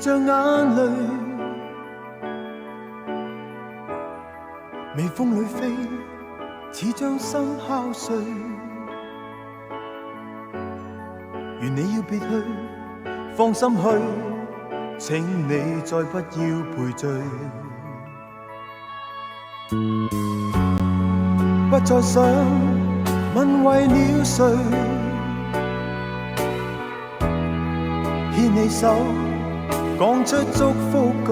像眼淚，微風裏飛，似將心敲碎。願你要別去，放心去，請你再不要賠罪。不再想問為了誰，牽你手講出祝福句，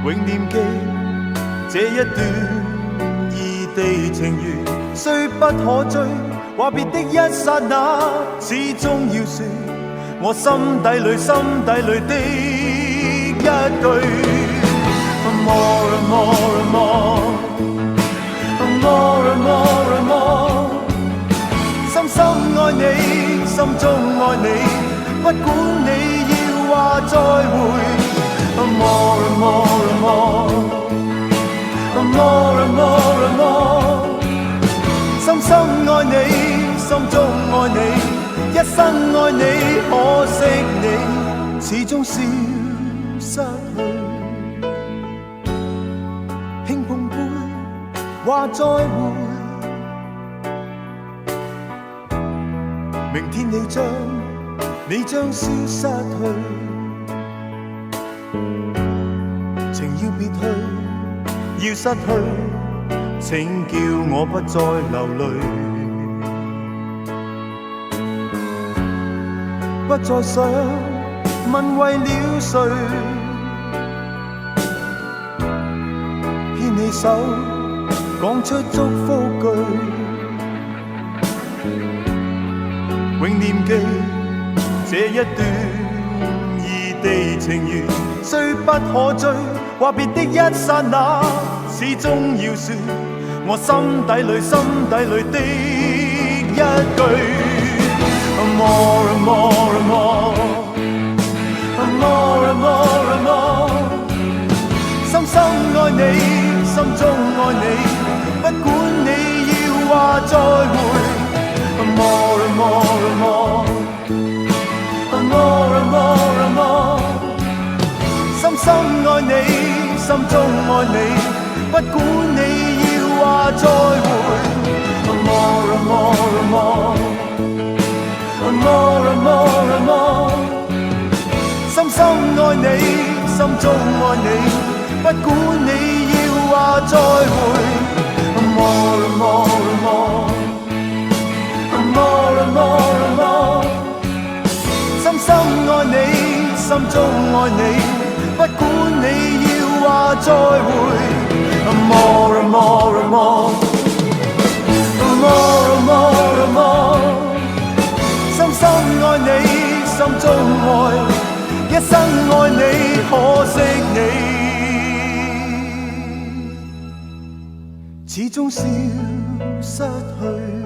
永念記這一段異地情緣，雖不可追，話別的一剎那，始終要說我心底裏的一句。More and more and more, more and more and more， 深深愛你，心中愛你，不管你要話再會。More and more and more, more and more and more， 深深愛你，心中愛你，一生愛你，可惜你始終消失去。話再會，明天你將消失去，情要別去，要失去，請叫我不再流淚，不再想問為了誰，牽你手講出祝福句，永念記這一段異地情緣，雖不可追，話別的一剎那，始終要說我心底裏的一句。More and more and more, more and more and more， 深深愛你，心中愛你，不管你要話再會。More and more and more, more and more and more， 深深愛你，心中愛你，不管你要話再會。More and more and more, more and more and more， 深深愛你，心中愛你，不管你要話再會。More and more and more, more and more and more， 深深愛你，心中愛你，不管你要話再會。More and more and more, more and more and more， 深深愛你，心中愛，一生愛你，可惜你始終消失去。